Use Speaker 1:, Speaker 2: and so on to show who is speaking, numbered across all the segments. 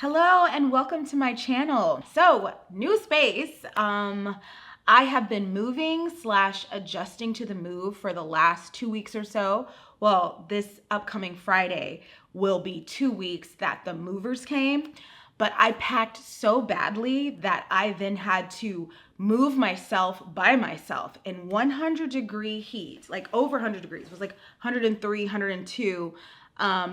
Speaker 1: Hello and welcome to my channel. So, new space. I have been moving / adjusting to the move for the last 2 weeks or so. Well, this upcoming Friday will be 2 weeks that the movers came, but I packed so badly that I then had to move myself by myself in 100-degree heat, like over 100 degrees. It was like 103, 102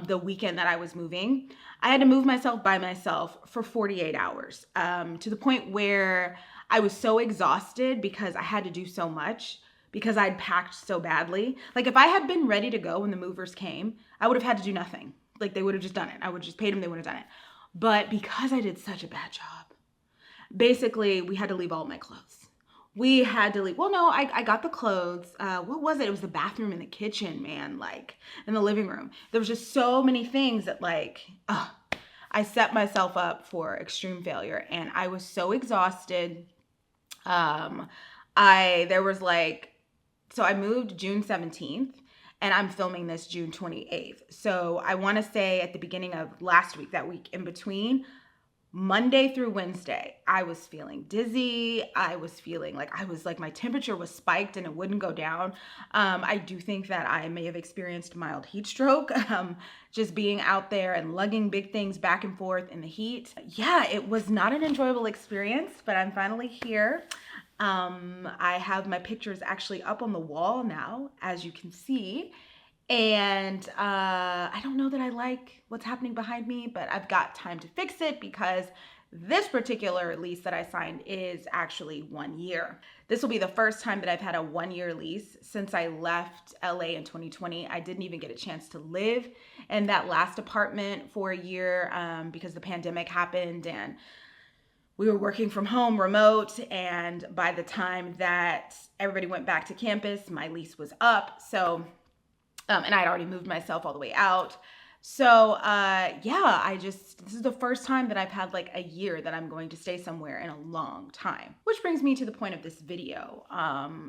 Speaker 1: the weekend that I was moving. I had to move myself by myself for 48 hours to the point where I was so exhausted because I had to do so much because I'd packed so badly. Like if I had been ready to go when the movers came, I would have had to do nothing. Like they would have just done it. I would have just paid them, they would have done it. But because I did such a bad job, basically we had to leave all my clothes. We had to leave. Well, no, I got the clothes. What was it? It was the bathroom and the kitchen, man, like in the living room. There was just so many things that I set myself up for extreme failure and I was so exhausted. So I moved June 17th and I'm filming this June 28th. So I want to say at the beginning of last week, that week in between, Monday through Wednesday, I was feeling dizzy. I was feeling like my temperature was spiked and it wouldn't go down. I do think that I may have experienced mild heat stroke, just being out there and lugging big things back and forth in the heat. Yeah, it was not an enjoyable experience, but I'm finally here. I have my pictures actually up on the wall now, as you can see. And I don't know that I like what's happening behind me, but I've got time to fix it because this particular lease that I signed is actually 1 year. This will be the first time that I've had a 1-year lease since I left LA in 2020. I didn't even get a chance to live in that last apartment for a year because the pandemic happened and we were working from home remote. And by the time that everybody went back to campus, my lease was up. And I'd already moved myself all the way out. So this is the first time that I've had like a year that I'm going to stay somewhere in a long time. Which brings me to the point of this video.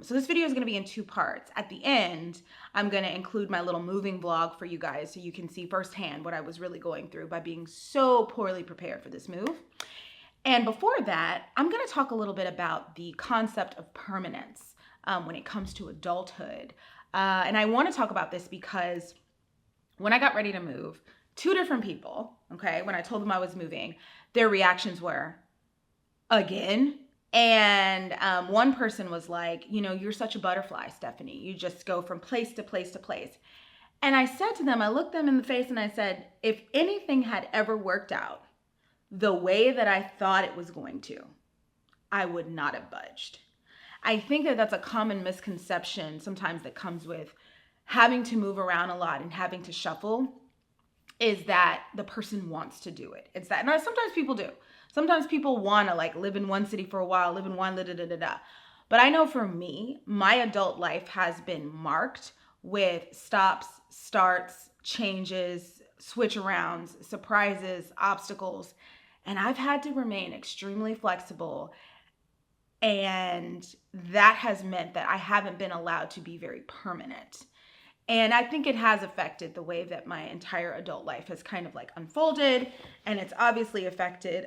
Speaker 1: So this video is gonna be in 2 parts. At the end, I'm gonna include my little moving vlog for you guys so you can see firsthand what I was really going through by being so poorly prepared for this move. And before that, I'm gonna talk a little bit about the concept of permanence when it comes to adulthood. And I want to talk about this because when I got ready to move, 2 different people, okay, when I told them I was moving, their reactions were, again? And one person was like, you're such a butterfly, Stephanie. You just go from place to place to place. And I said to them, I looked them in the face and I said, if anything had ever worked out the way that I thought it was going to, I would not have budged. I think that that's a common misconception sometimes that comes with having to move around a lot and having to shuffle, is that the person wants to do it. It's that. Now, sometimes people do. Sometimes people want to like live in one city for a while, live in one, But I know for me, my adult life has been marked with stops, starts, changes, switch arounds, surprises, obstacles, and I've had to remain extremely flexible. And that has meant that I haven't been allowed to be very permanent. And I think it has affected the way that my entire adult life has kind of like unfolded. And it's obviously affected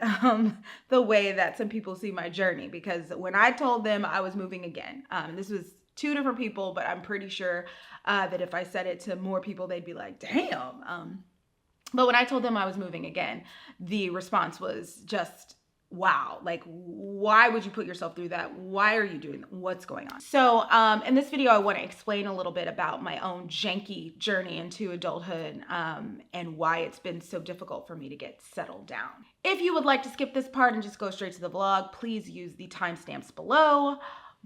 Speaker 1: the way that some people see my journey. Because when I told them I was moving again, this was 2 different people, but I'm pretty sure that if I said it to more people, they'd be like, damn. But when I told them I was moving again, the response was just, wow, like, why would you put yourself through that? Why are you doing that? What's going on? So in this video, I want to explain a little bit about my own janky journey into adulthood and why it's been so difficult for me to get settled down. If you would like to skip this part and just go straight to the vlog, please use the timestamps below.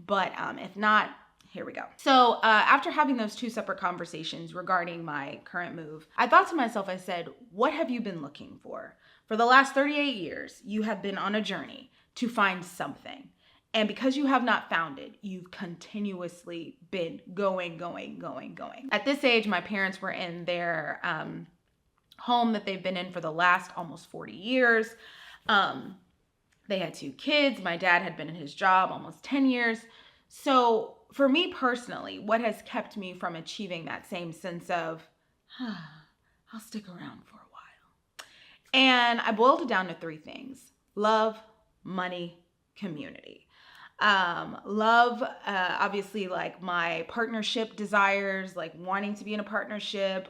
Speaker 1: But if not, here we go. So after having those 2 separate conversations regarding my current move, I thought to myself, I said, what have you been looking for? For the last 38 years, you have been on a journey to find something. And because you have not found it, you've continuously been going. At this age, my parents were in their home that they've been in for the last almost 40 years. They had 2 kids. My dad had been in his job almost 10 years. So for me personally, what has kept me from achieving that same sense of, I'll stick around for a while, And I boiled it down to three things: love, money, community. Love, obviously, like my partnership desires, like wanting to be in a partnership,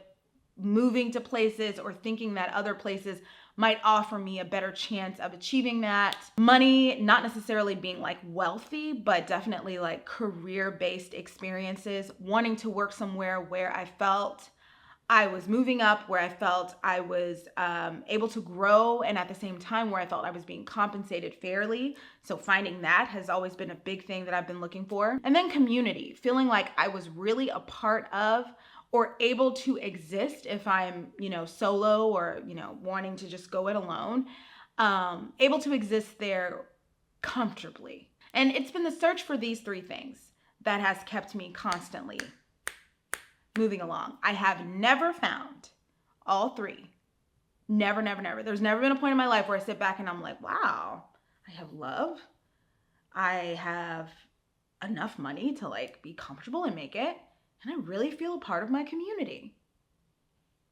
Speaker 1: moving to places or thinking that other places might offer me a better chance of achieving that. Money, not necessarily being like wealthy, but definitely like career-based experiences, wanting to work somewhere where I felt I was moving up, where I felt I was able to grow, and at the same time where I felt I was being compensated fairly. So finding that has always been a big thing that I've been looking for. And then community, feeling like I was really a part of or able to exist if I'm, solo or, wanting to just go it alone, able to exist there comfortably. And it's been the search for these three things that has kept me constantly moving along. I have never found all three. Never, never, never. There's never been a point in my life where I sit back and I'm like, wow, I have love. I have enough money to like be comfortable and make it. And I really feel a part of my community.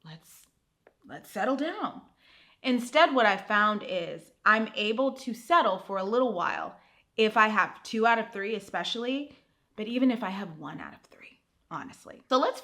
Speaker 1: Let's settle down. Instead, what I found is I'm able to settle for a little while if I have 2 out of 3, especially, but even if I have 1 out of 3. Honestly. So let's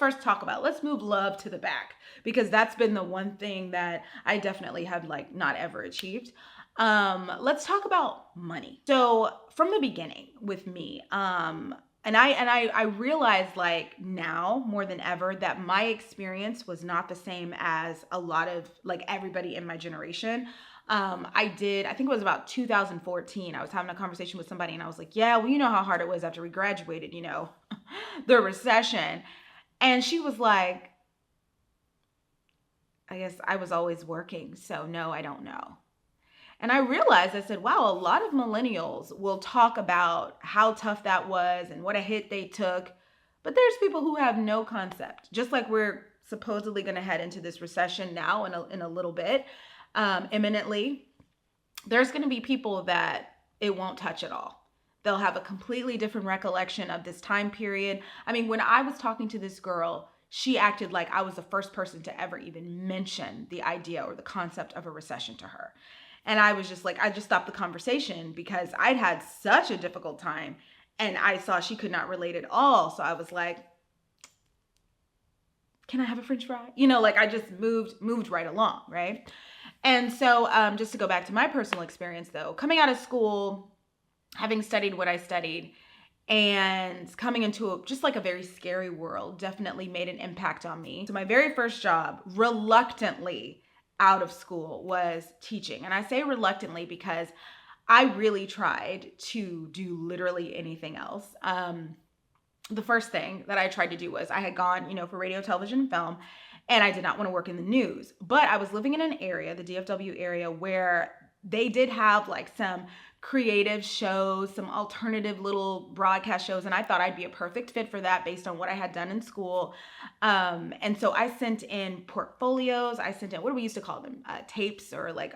Speaker 1: move love to the back, because that's been the one thing that I definitely have like not ever achieved. Let's talk about money. So from the beginning with me, and I realized like now more than ever that my experience was not the same as a lot of like everybody in my generation. I think it was about 2014. I was having a conversation with somebody and I was like, yeah, well, you know how hard it was after we graduated, the recession. And she was like, I guess I was always working, so no, I don't know. And I realized, I said, wow, a lot of millennials will talk about how tough that was and what a hit they took. But there's people who have no concept, just like we're supposedly going to head into this recession now in a little bit, imminently. There's going to be people that it won't touch at all. They'll have a completely different recollection of this time period. I mean, when I was talking to this girl, she acted like I was the first person to ever even mention the idea or the concept of a recession to her. And I was just like, I just stopped the conversation because I'd had such a difficult time and I saw she could not relate at all. So I was like, can I have a French fry? Like I just moved right along, right? And so just to go back to my personal experience though, coming out of school, having studied what I studied, and coming into just like a very scary world definitely made an impact on me. So my very first job, reluctantly out of school, was teaching. And I say reluctantly because I really tried to do literally anything else. The first thing that I tried to do was I had gone, for radio, television, and film, and I did not want to work in the news. But I was living in an area, the DFW area, where they did have like some creative shows, some alternative little broadcast shows, and I thought I'd be a perfect fit for that based on what I had done in school. And so I sent in portfolios. I sent in, what do we used to call them? Tapes, or like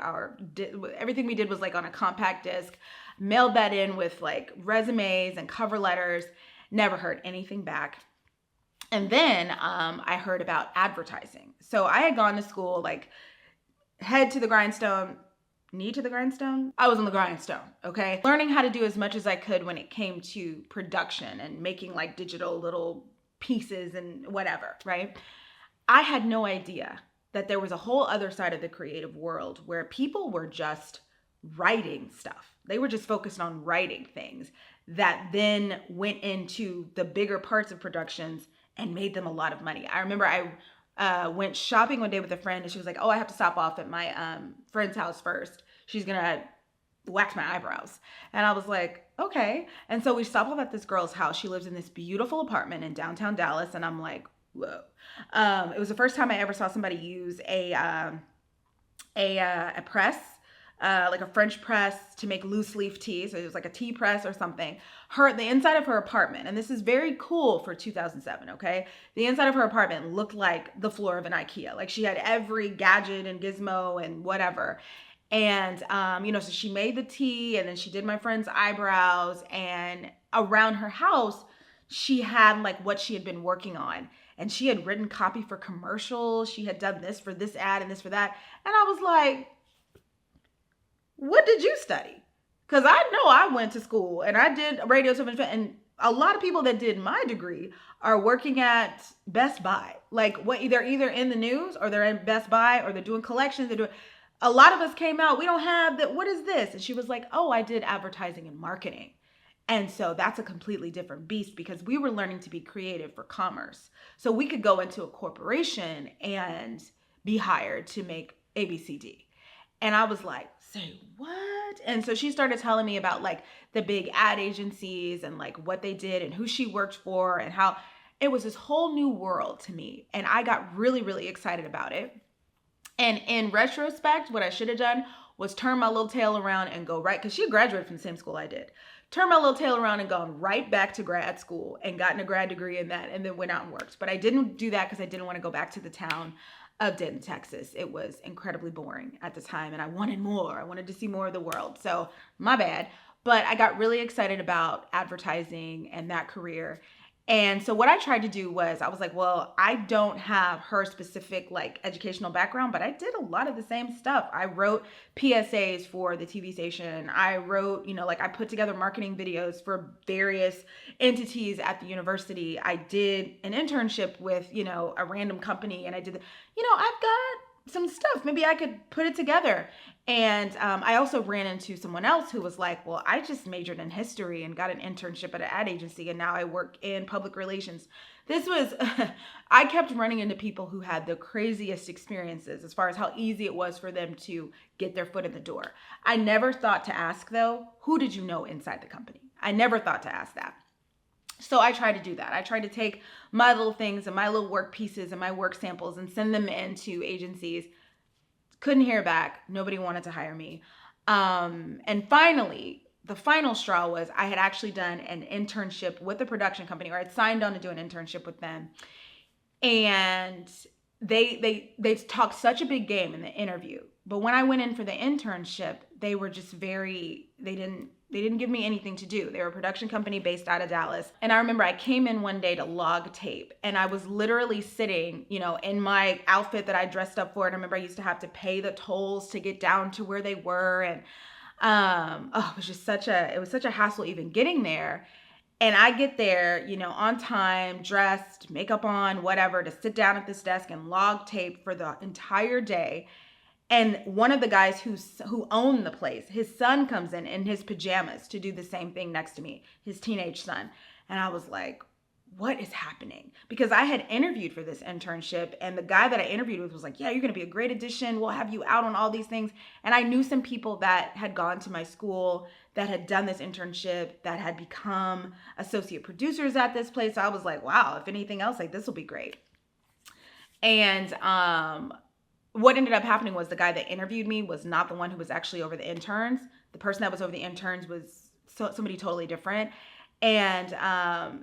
Speaker 1: everything we did was like on a compact disc. Mailed that in with like resumes and cover letters. Never heard anything back. And then I heard about advertising. So I had gone to school, like head to the grindstone, knee to the grindstone. I was on the grindstone, okay? Learning how to do as much as I could when it came to production and making like digital little pieces and whatever, right? I had no idea that there was a whole other side of the creative world where people were just writing stuff. They were just focused on writing things that then went into the bigger parts of productions and made them a lot of money. I remember I went shopping one day with a friend and she was like, oh, I have to stop off at my friend's house first. She's gonna wax my eyebrows. And I was like, okay. And so we stopped off at this girl's house. She lives in this beautiful apartment in downtown Dallas. And I'm like, whoa. It was the first time I ever saw somebody use a press, like a French press to make loose leaf tea. So it was like a tea press or something. The inside of her apartment, and this is very cool for 2007, okay? The inside of her apartment looked like the floor of an IKEA. Like she had every gadget and gizmo and whatever. And, so she made the tea and then she did my friend's eyebrows, and around her house, she had like what she had been working on, and she had written copy for commercials. She had done this for this ad and this for that. And I was like, what did you study? Because I know I went to school and I did radio, television, and a lot of people that did my degree are working at Best Buy. Like what they're either in the news or they're in Best Buy or they're doing collections. They're doing. A lot of us came out. We don't have that. What is this? And she was like, "Oh, I did advertising and marketing." And so that's a completely different beast because we were learning to be creative for commerce. So we could go into a corporation and be hired to make ABCD. And I was like, say what? And so she started telling me about like the big ad agencies and like what they did and who she worked for and how it was this whole new world to me. And I got really, really excited about it. And in retrospect, what I should have done was turn my little tail around and go right, because she graduated from the same school I did. Turn my little tail around and gone right back to grad school and gotten a grad degree in that and then went out and worked. But I didn't do that because I didn't want to go back to the town of Denton, Texas. It was incredibly boring at the time and I wanted more. I wanted to see more of the world. So my bad. But I got really excited about advertising and that career. And so what I tried to do was I was like, well, I don't have her specific like educational background, but I did a lot of the same stuff. I wrote PSAs for the TV station. I wrote, like I put together marketing videos for various entities at the university. I did an internship with, a random company and I did, I've got some stuff. Maybe I could put it together. And I also ran into someone else who was like, well, I just majored in history and got an internship at an ad agency and now I work in public relations. This was, I kept running into people who had the craziest experiences as far as how easy it was for them to get their foot in the door. I never thought to ask though, who did you know inside the company? I never thought to ask that. So I tried to do that. I tried to take my little things and my little work pieces and my work samples and send them into agencies. Couldn't hear back. Nobody wanted to hire me. And finally, the final straw was I had actually done an internship with a production company, or I'd signed on to do an internship with them. And they talked such a big game in the interview. But when I went in for the internship, they were just they didn't give me anything to do. They were a production company based out of Dallas. And I remember I came in one day to log tape and I was literally sitting, in my outfit that I dressed up for. And I remember I used to have to pay the tolls to get down to where they were. And it was just such a hassle even getting there. And I get there, on time, dressed, makeup on, whatever, to sit down at this desk and log tape for the entire day. And one of the guys who owned the place, his son comes in his pajamas to do the same thing next to me, his teenage son. And I was like, what is happening? Because I had interviewed for this internship and the guy that I interviewed with was like, yeah, you're going to be a great addition. We'll have you out on all these things. And I knew some people that had gone to my school that had done this internship, that had become associate producers at this place. So I was like, wow, if anything else, like this will be great. And what ended up happening was the guy that interviewed me was not the one who was actually over the interns. The person that was over the interns was somebody totally different. And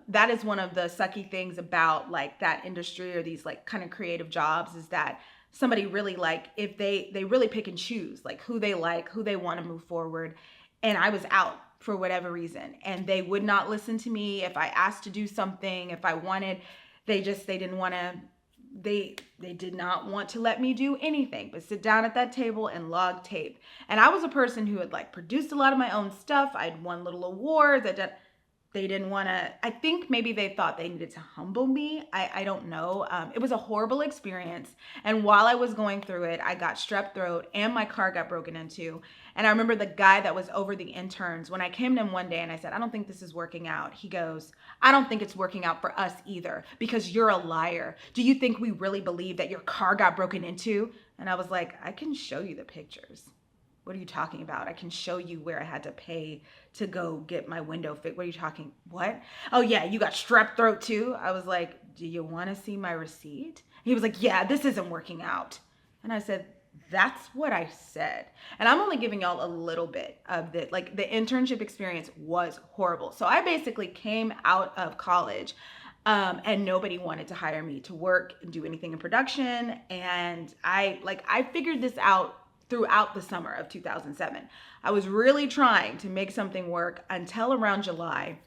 Speaker 1: that is one of the sucky things about like that industry or these like kind of creative jobs is that somebody really like if they really pick and choose like who they like, who they want to move forward. And I was out for whatever reason. And they would not listen to me if I asked to do something, if I wanted, they didn't want to. They did not want to let me do anything but sit down at that table and log tape. And I was a person who had like produced a lot of my own stuff. I'd won little awards. They didn't want to, I think maybe they thought they needed to humble me. I don't know. It was a horrible experience. And while I was going through it, I got strep throat and my car got broken into. And I remember the guy that was over the interns, when I came to him one day and I said, I don't think this is working out. He goes, I don't think it's working out for us either because you're a liar. Do you think we really believe that your car got broken into? And I was like, I can show you the pictures. What are you talking about? I can show you where I had to pay to go get my window fixed. What are you talking? What? Oh yeah, you got strep throat too? I was like, do you want to see my receipt? He was like, yeah, this isn't working out. And I said, that's what I said. And I'm only giving y'all a little bit of the, like the internship experience was horrible. So I basically came out of college and nobody wanted to hire me to work and do anything in production. And I figured this out throughout the summer of 2007. I was really trying to make something work until around July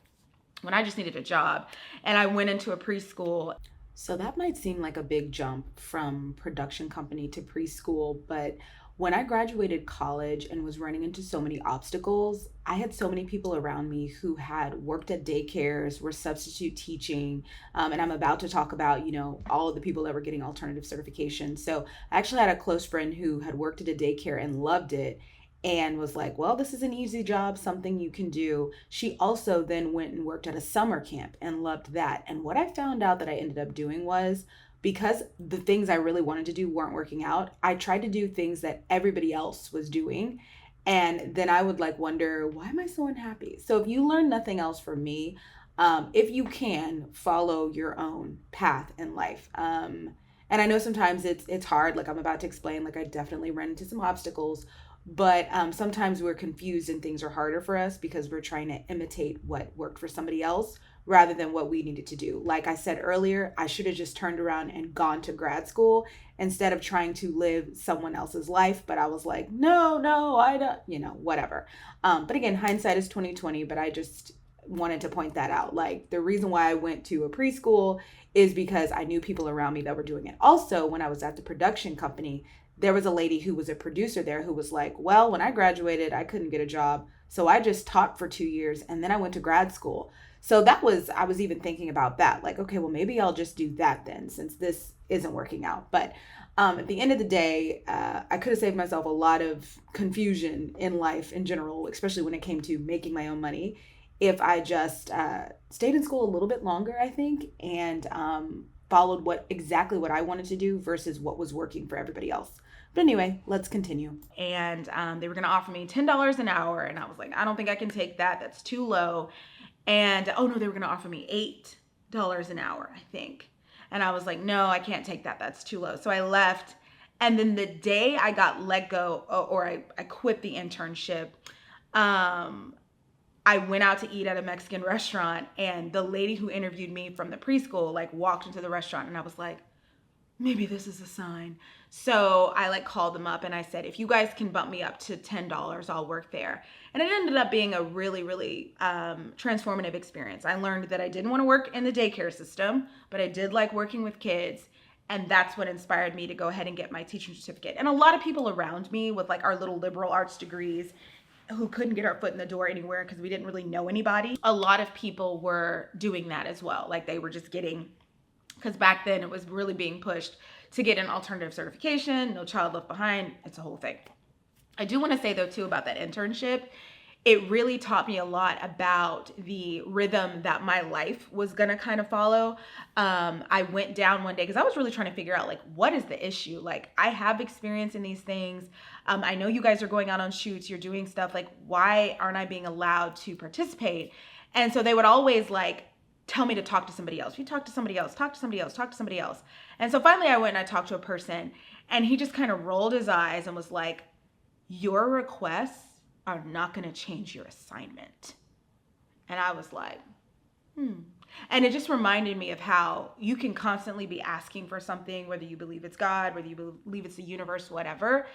Speaker 1: when I just needed a job. And I went into a preschool. So that might seem like a big jump from production company to preschool, but When I graduated college and was running into so many obstacles, I had so many people around me who had worked at daycares, were substitute teaching, and I'm about to talk about, all of the people that were getting alternative certification. So I actually had a close friend who had worked at a daycare and loved it and was like, well, this is an easy job, something you can do. She also then went and worked at a summer camp and loved that. And what I found out that I ended up doing was, because the things I really wanted to do weren't working out, I tried to do things that everybody else was doing. And then I would like wonder, why am I so unhappy? So if you learn nothing else from me, if you can follow your own path in life. And I know sometimes it's hard, like I'm about to explain, like I definitely ran into some obstacles, but sometimes we're confused and things are harder for us because we're trying to imitate what worked for somebody else rather than what we needed to do. Like I said earlier, I should have just turned around and gone to grad school instead of trying to live someone else's life. But I was like, no, I don't, whatever. But again, hindsight is 2020, but I just wanted to point that out. Like the reason why I went to a preschool is because I knew people around me that were doing it. Also, when I was at the production company, there was a lady who was a producer there who was like, well, when I graduated, I couldn't get a job. So I just taught for 2 years and then I went to grad school. So I was even thinking about that. Like, okay, well, maybe I'll just do that then since this isn't working out. But at the end of the day, I could have saved myself a lot of confusion in life in general, especially when it came to making my own money, if I just stayed in school a little bit longer, I think, and followed exactly what I wanted to do versus what was working for everybody else. But anyway, let's continue. And they were going to offer me $10 an hour. And I was like, I don't think I can take that. That's too low. And, oh no, they were going to offer me $8 an hour, I think. And I was like, no, I can't take that. That's too low. So I left. And then the day I got let go, or I quit the internship, I went out to eat at a Mexican restaurant, and the lady who interviewed me from the preschool like walked into the restaurant, and I was like, maybe this is a sign. So I like called them up and I said, if you guys can bump me up to $10, I'll work there. And it ended up being a really, really transformative experience. I learned that I didn't want to work in the daycare system, but I did like working with kids. And that's what inspired me to go ahead and get my teaching certificate. And a lot of people around me with like our little liberal arts degrees who couldn't get our foot in the door anywhere because we didn't really know anybody. A lot of people were doing that as well. Like they were just getting, because back then it was really being pushed to get an alternative certification, no child left behind. It's a whole thing. I do want to say though too about that internship, it really taught me a lot about the rhythm that my life was gonna kind of follow. I went down one day because I was really trying to figure out like, what is the issue? Like I have experience in these things. I know you guys are going out on shoots, you're doing stuff, like why aren't I being allowed to participate? And so they would always like tell me to talk to somebody else. You talk to somebody else, talk to somebody else, talk to somebody else. And so finally I went and I talked to a person and he just kind of rolled his eyes and was like, your requests are not going to change your assignment. And I was like, And it just reminded me of how you can constantly be asking for something, whether you believe it's God, whether you believe it's the universe, whatever,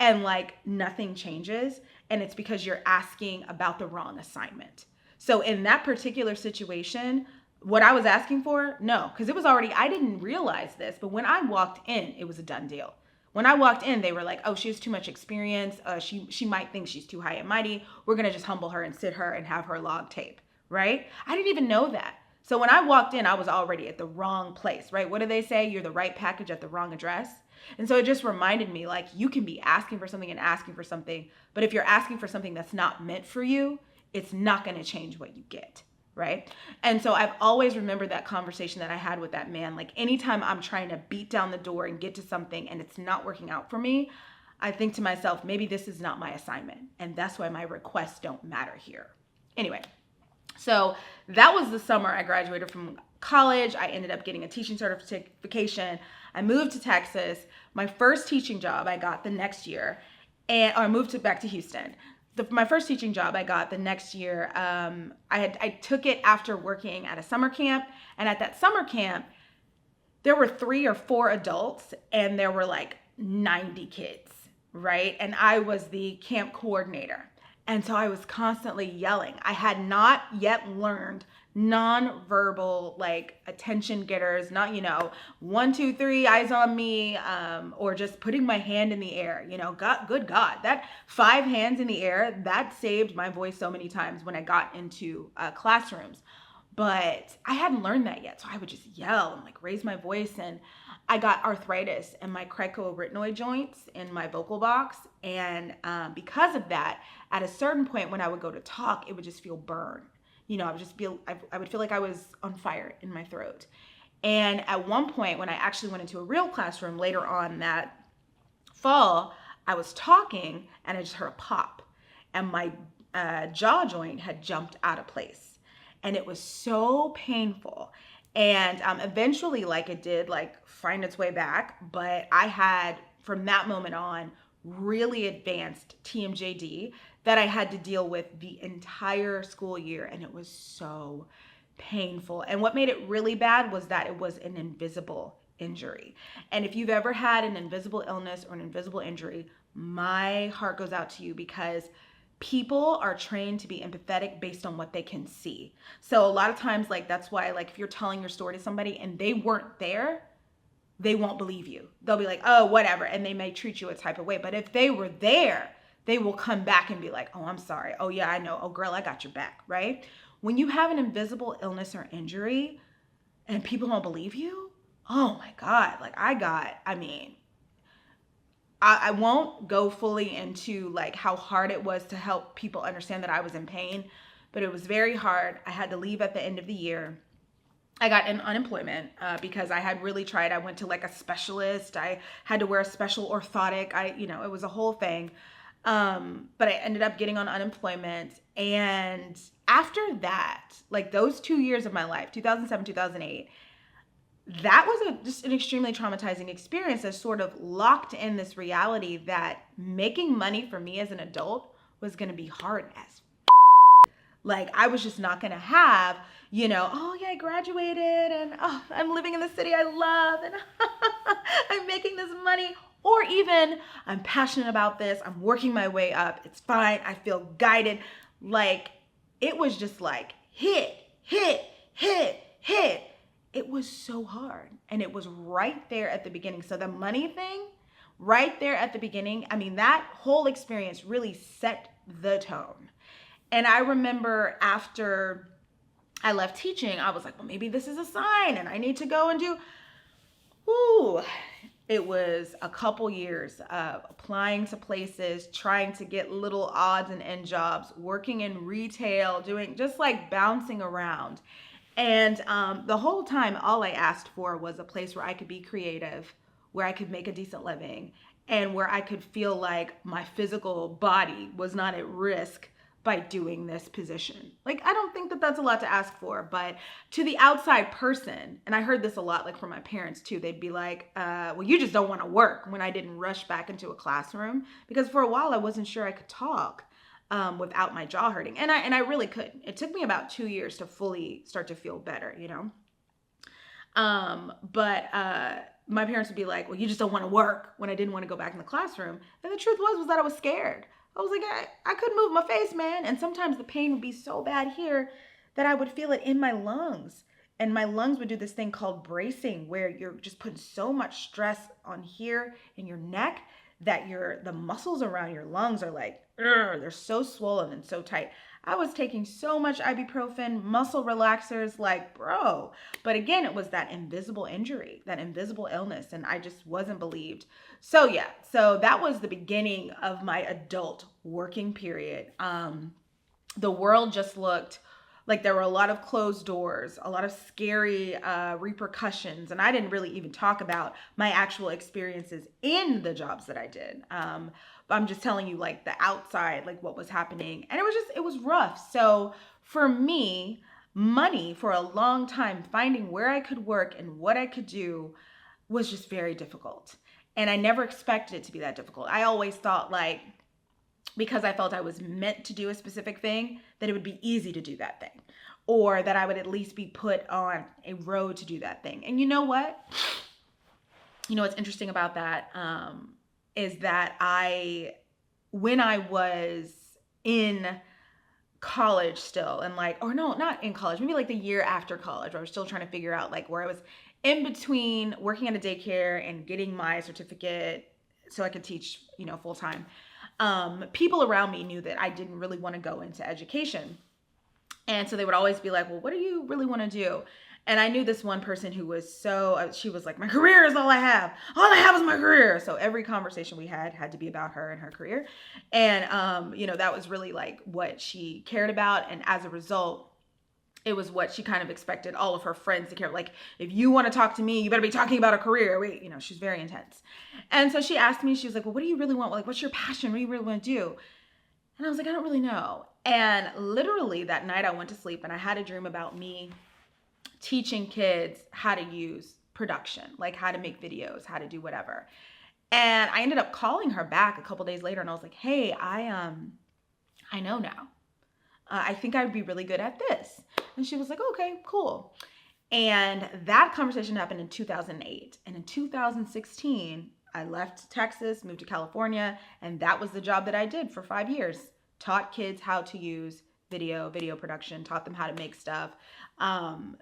Speaker 1: and like nothing changes. And it's because you're asking about the wrong assignment. So in that particular situation, what I was asking for, no, because it was already, I didn't realize this, but when I walked in, it was a done deal. When I walked in, they were like, oh, she has too much experience. She might think she's too high and mighty. We're going to just humble her and sit her and have her log tape, right? I didn't even know that. So when I walked in, I was already at the wrong place, right? What do they say? You're the right package at the wrong address. And so it just reminded me, like, you can be asking for something and asking for something, but if you're asking for something that's not meant for you, it's not going to change what you get, right? And so I've always remembered that conversation that I had with that man. Like anytime I'm trying to beat down the door and get to something and it's not working out for me, I think to myself, maybe this is not my assignment. And that's why my requests don't matter here. Anyway, so that was the summer I graduated from college. I ended up getting a teaching certification. I moved to Texas. My first teaching job I got the next year, and I moved back to Houston. My first teaching job I got the next year, I took it after working at a summer camp. And at that summer camp, there were 3 or 4 adults and there were like 90 kids, right? And I was the camp coordinator. And so I was constantly yelling. I had not yet learned nonverbal, like attention getters, not, 1, 2, 3, eyes on me, or just putting my hand in the air. God, good God, that 5 hands in the air, that saved my voice so many times when I got into classrooms. But I hadn't learned that yet. So I would just yell and like raise my voice. And I got arthritis in my cricoarytenoid joints in my vocal box. And because of that, at a certain point when I would go to talk, it would just feel burned. I would feel like I was on fire in my throat. And at one point when I actually went into a real classroom later on that fall, I was talking and I just heard a pop and my jaw joint had jumped out of place. And it was so painful. And eventually, like it did, like find its way back. But I had, from that moment on, really advanced TMJD that I had to deal with the entire school year. And it was so painful. And what made it really bad was that it was an invisible injury. And if you've ever had an invisible illness or an invisible injury, my heart goes out to you, because people are trained to be empathetic based on what they can see. So a lot of times, like, that's why, like, if you're telling your story to somebody and they weren't there, they won't believe you. They'll be like, oh, whatever. And they may treat you a type of way. But if they were there, they will come back and be like, oh, I'm sorry. Oh, yeah, I know. Oh, girl, I got your back, right? When you have an invisible illness or injury and people don't believe you, oh my God. Like I won't go fully into like how hard it was to help people understand that I was in pain, but it was very hard. I had to leave at the end of the year. I got in unemployment because I had really tried. I went to like a specialist. I had to wear a special orthotic. It was a whole thing. But I ended up getting on unemployment. And after that, like those 2 years of my life, 2007, 2008, that was just an extremely traumatizing experience that sort of locked in this reality that making money for me as an adult was going to be hard as like I was just not going to have, oh yeah, I graduated and oh, I'm living in the city I love and I'm making this money, or even I'm passionate about this, I'm working my way up, it's fine, I feel guided. Like it was just like hit. It was so hard. And it was right there at the beginning. So the money thing, right there at the beginning, I mean, that whole experience really set the tone. And I remember after I left teaching, I was like, well, maybe this is a sign and I need to go and do, it was a couple years of applying to places, trying to get little odds and end jobs, working in retail, doing just like bouncing around. And the whole time, all I asked for was a place where I could be creative, where I could make a decent living, and where I could feel like my physical body was not at risk by doing this position. Like, I don't think that that's a lot to ask for, but to the outside person, and I heard this a lot, like from my parents too, they'd be like, well, you just don't want to work, when I didn't rush back into a classroom, because for a while I wasn't sure I could talk without my jaw hurting. And I really couldn't. It took me about 2 years to fully start to feel better, But my parents would be like, well, you just don't want to work, when I didn't want to go back in the classroom. And the truth was that I was scared. I was like, I couldn't move my face, man. And sometimes the pain would be so bad here that I would feel it in my lungs. And my lungs would do this thing called bracing, where you're just putting so much stress on here in your neck that the muscles around your lungs are like, they're so swollen and so tight. I was taking so much ibuprofen, muscle relaxers, like, bro. But again, it was that invisible injury, that invisible illness, and I just wasn't believed. So yeah, so that was the beginning of my adult working period. The world just looked like there were a lot of closed doors, a lot of scary repercussions. And I didn't really even talk about my actual experiences in the jobs that I did. But I'm just telling you like the outside, like what was happening. And it was rough. So for me, money for a long time, finding where I could work and what I could do was just very difficult. And I never expected it to be that difficult. I always thought like, because I felt I was meant to do a specific thing, that it would be easy to do that thing, or that I would at least be put on a road to do that thing. And you know what? What's interesting about that is that when I was in college still, and like, or no, not in college, maybe like the year after college, where I was still trying to figure out like where I was in between working at a daycare and getting my certificate so I could teach, full time. People around me knew that I didn't really want to go into education. And so they would always be like, well, what do you really want to do? And I knew this one person who was she was like, my career is all I have. All I have is my career. So every conversation we had to be about her and her career. And, that was really like what she cared about. And as a result, it was what she kind of expected all of her friends to care. Like, if you want to talk to me, you better be talking about a career. She's very intense. And so she asked me, she was like, well, what do you really want? Like, what's your passion? What do you really want to do? And I was like, I don't really know. And literally that night I went to sleep and I had a dream about me teaching kids how to use production, like how to make videos, how to do whatever. And I ended up calling her back a couple days later and I was like, hey, I know now. I think I'd be really good at this. And she was like, okay, cool. And that conversation happened in 2008. And in 2016, I left Texas, moved to California, and that was the job that I did for 5 years. Taught kids how to use video production, taught them how to make stuff.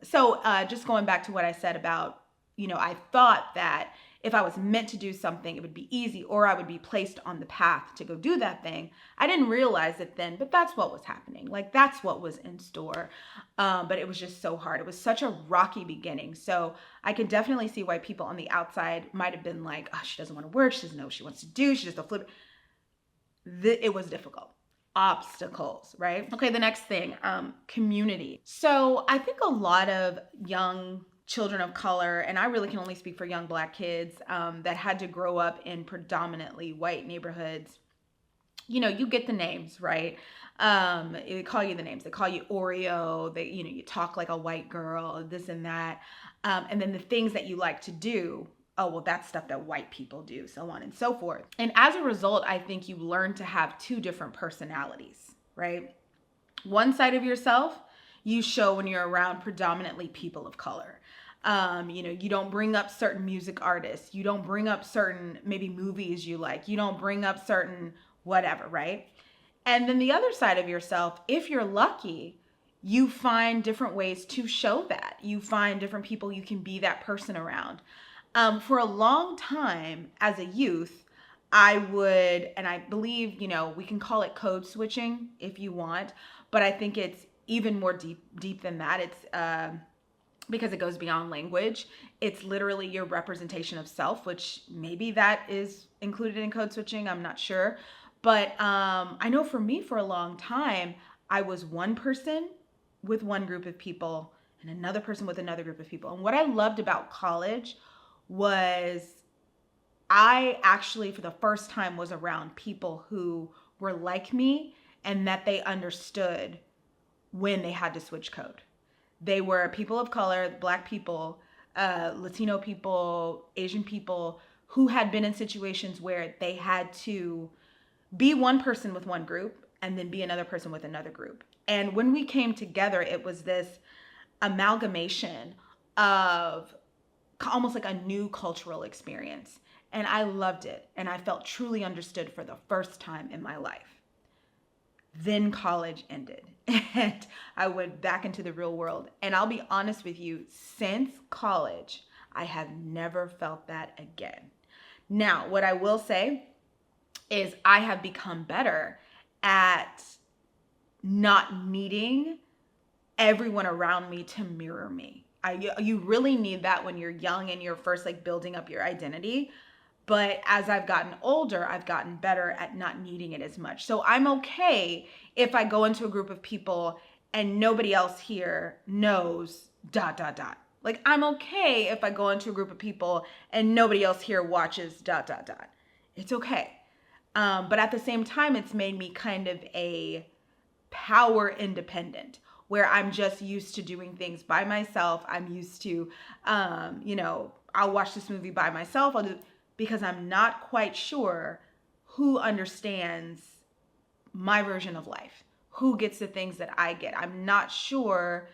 Speaker 1: So just going back to what I said about, I thought that if I was meant to do something, it would be easy, or I would be placed on the path to go do that thing. I didn't realize it then, but that's what was happening. Like, that's what was in store. But it was just so hard. It was such a rocky beginning. So I can definitely see why people on the outside might have been like, oh, she doesn't want to work. She doesn't know what she wants to do. She just a flip. It was difficult. Obstacles, right? Okay, the next thing, community. So I think a lot of young children of color, and I really can only speak for young Black kids that had to grow up in predominantly white neighborhoods, you get the names, right? They call you the names. They call you Oreo. You talk like a white girl, this and that. And then the things that you like to do, oh, well, that's stuff that white people do, so on and so forth. And as a result, I think you learn to have two different personalities, right? One side of yourself you show when you're around predominantly people of color. You don't bring up certain music artists. You don't bring up certain maybe movies you like. You don't bring up certain whatever, right? And then the other side of yourself, if you're lucky, you find different ways to show that. You find different people you can be that person around. For a long time as a youth, I would, and I believe, we can call it code switching if you want, but I think it's even more deep than that. It's because it goes beyond language. It's literally your representation of self, which maybe that is included in code switching. I'm not sure. But I know for me, for a long time, I was one person with one group of people and another person with another group of people. And what I loved about college was I actually, for the first time, was around people who were like me and that they understood when they had to switch code. They were people of color, Black people, Latino people, Asian people who had been in situations where they had to be one person with one group and then be another person with another group. And when we came together, it was this amalgamation of almost like a new cultural experience. And I loved it. And I felt truly understood for the first time in my life. Then college ended and I went back into the real world. And I'll be honest with you, since college, I have never felt that again. Now, what I will say is I have become better at not needing everyone around me to mirror me. You really need that when you're young and you're first like building up your identity. But as I've gotten older, I've gotten better at not needing it as much. So I'm okay if I go into a group of people and nobody else here knows ... Like, I'm okay if I go into a group of people and nobody else here watches ... It's okay. But at the same time, it's made me kind of a power independent, where I'm just used to doing things by myself. I'm used to, I'll watch this movie by myself. Because I'm not quite sure who understands my version of life, who gets the things that I get. I'm not sure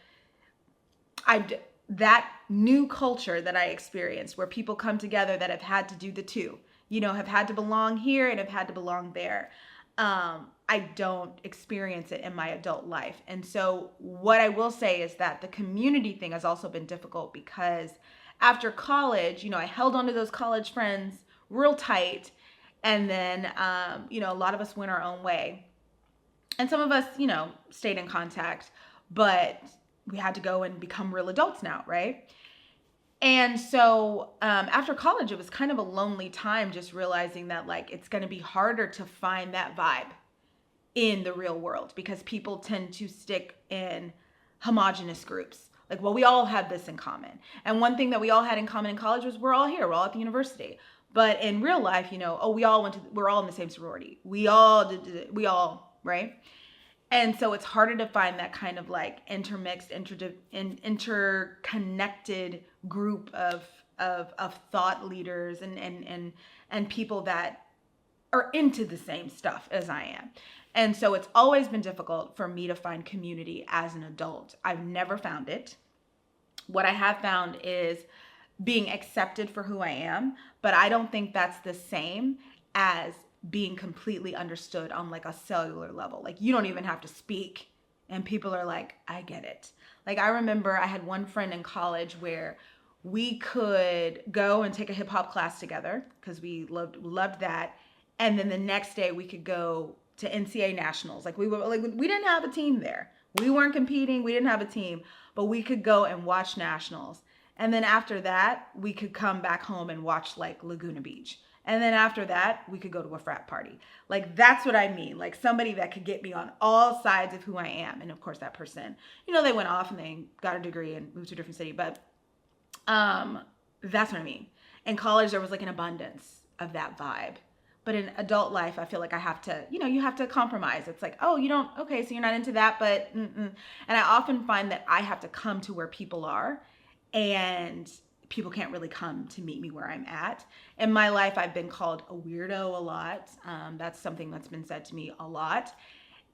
Speaker 1: that new culture that I experienced, where people come together that have had to do the two, have had to belong here and have had to belong there. I don't experience it in my adult life. And so what I will say is that the community thing has also been difficult because after college, I held on to those college friends real tight. And then, a lot of us went our own way. And some of us, stayed in contact, but we had to go and become real adults now, right? And so after college, it was kind of a lonely time, just realizing that like it's going to be harder to find that vibe in the real world because people tend to stick in homogenous groups. Like, well, we all have this in common. And one thing that we all had in common in college was we're all here, we're all at the university. But in real life, we're all in the same sorority. We all, right? And so it's harder to find that kind of like intermixed, interconnected group of thought leaders and people that are into the same stuff as I am. And so it's always been difficult for me to find community as an adult. I've never found it. What I have found is being accepted for who I am, but I don't think that's the same as being completely understood on like a cellular level. Like you don't even have to speak and people are like, I get it. Like I remember I had one friend in college where we could go and take a hip hop class together because we loved that. And then the next day we could go to NCAA nationals. Like we didn't have a team there. We weren't competing. We didn't have a team, but we could go and watch nationals. And then after that, we could come back home and watch like Laguna Beach. And then after that, we could go to a frat party. Like, that's what I mean. Like somebody that could get me on all sides of who I am. And of course that person, they went off and they got a degree and moved to a different city. But that's what I mean. In college, there was like an abundance of that vibe. But in adult life, I feel like I have to, you have to compromise. It's like, oh, okay, so you're not into that, but, And I often find that I have to come to where people are and people can't really come to meet me where I'm at. In my life, I've been called a weirdo a lot. That's something that's been said to me a lot.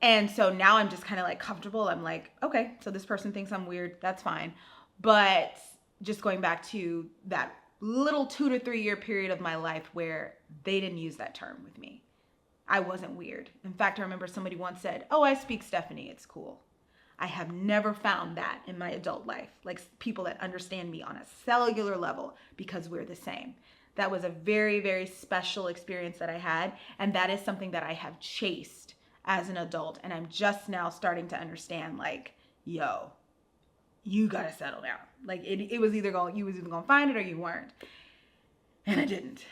Speaker 1: And so now I'm just kind of like comfortable. I'm like, okay, so this person thinks I'm weird. That's fine. But just going back to that little 2 to 3 year period of my life where they didn't use that term with me. I wasn't weird. In fact, I remember somebody once said, oh, I speak Stephanie. It's cool. I have never found that in my adult life, like people that understand me on a cellular level because we're the same. That was a very, very special experience that I had. And that is something that I have chased as an adult. And I'm just now starting to understand like, yo, you got to settle down. Like you was either going to find it or you weren't. And I didn't,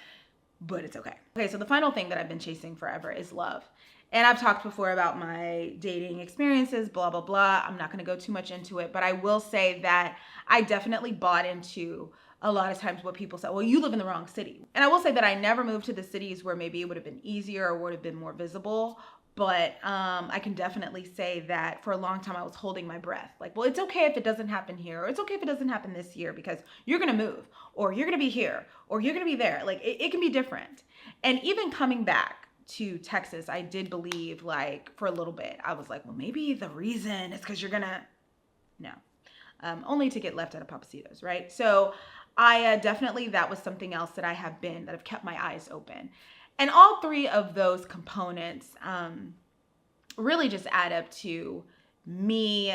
Speaker 1: but it's okay. Okay. So the final thing that I've been chasing forever is love. And I've talked before about my dating experiences, blah, blah, blah. I'm not going to go too much into it, but I will say that I definitely bought into a lot of times what people say, well, you live in the wrong city. And I will say that I never moved to the cities where maybe it would have been easier or would have been more visible. But I can definitely say that for a long time, I was holding my breath. Like, well, it's okay if it doesn't happen here, or it's okay if it doesn't happen this year because you're going to move, or you're going to be here, or you're going to be there. Like, it can be different. And even coming back to Texas, I did believe, like, for a little bit, I was like, well, maybe the reason is because you're going to, no. Only to get left out of Papacitos, right? So I definitely, that was something else that I've kept my eyes open. And all three of those components really just add up to me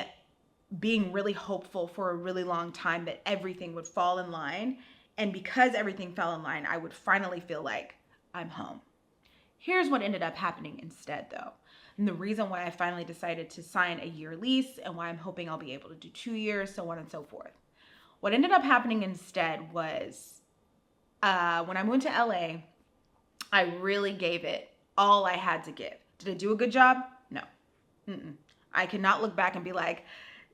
Speaker 1: being really hopeful for a really long time that everything would fall in line. And because everything fell in line, I would finally feel like I'm home. Here's what ended up happening instead, though. And the reason why I finally decided to sign a year lease and why I'm hoping I'll be able to do 2 years, so on and so forth. What ended up happening instead was when I moved to LA, I really gave it all I had to give. Did I do a good job? No. I cannot look back and be like,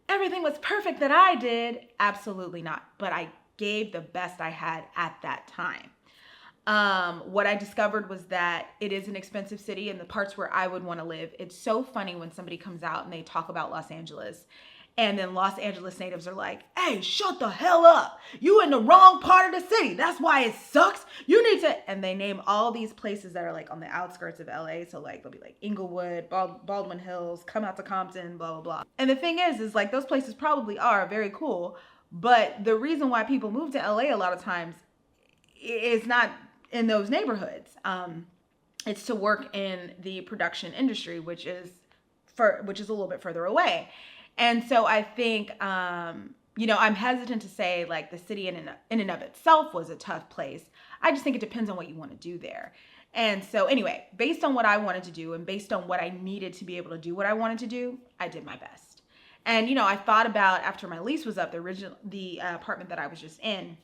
Speaker 1: everything was perfect that I did. Absolutely not. But I gave the best I had at that time. What I discovered was that it is an expensive city in the parts where I would want to live. It's so funny when somebody comes out and they talk about Los Angeles. And then Los Angeles natives are like, hey, shut the hell up. You in the wrong part of the city. That's why it sucks. You need to, and they name all these places that are like on the outskirts of LA. So like, they'll be like Inglewood, Baldwin Hills, come out to Compton, blah, blah, blah. And the thing is like those places probably are very cool. But the reason why people move to LA a lot of times is not in those neighborhoods. It's to work in the production industry, which is a little bit further away. And so I think, I'm hesitant to say like the city in and of itself was a tough place. I just think it depends on what you want to do there. And so anyway, based on what I wanted to do and based on what I needed to be able to do what I wanted to do, I did my best. And, I thought about after my lease was up, the apartment that I was just in,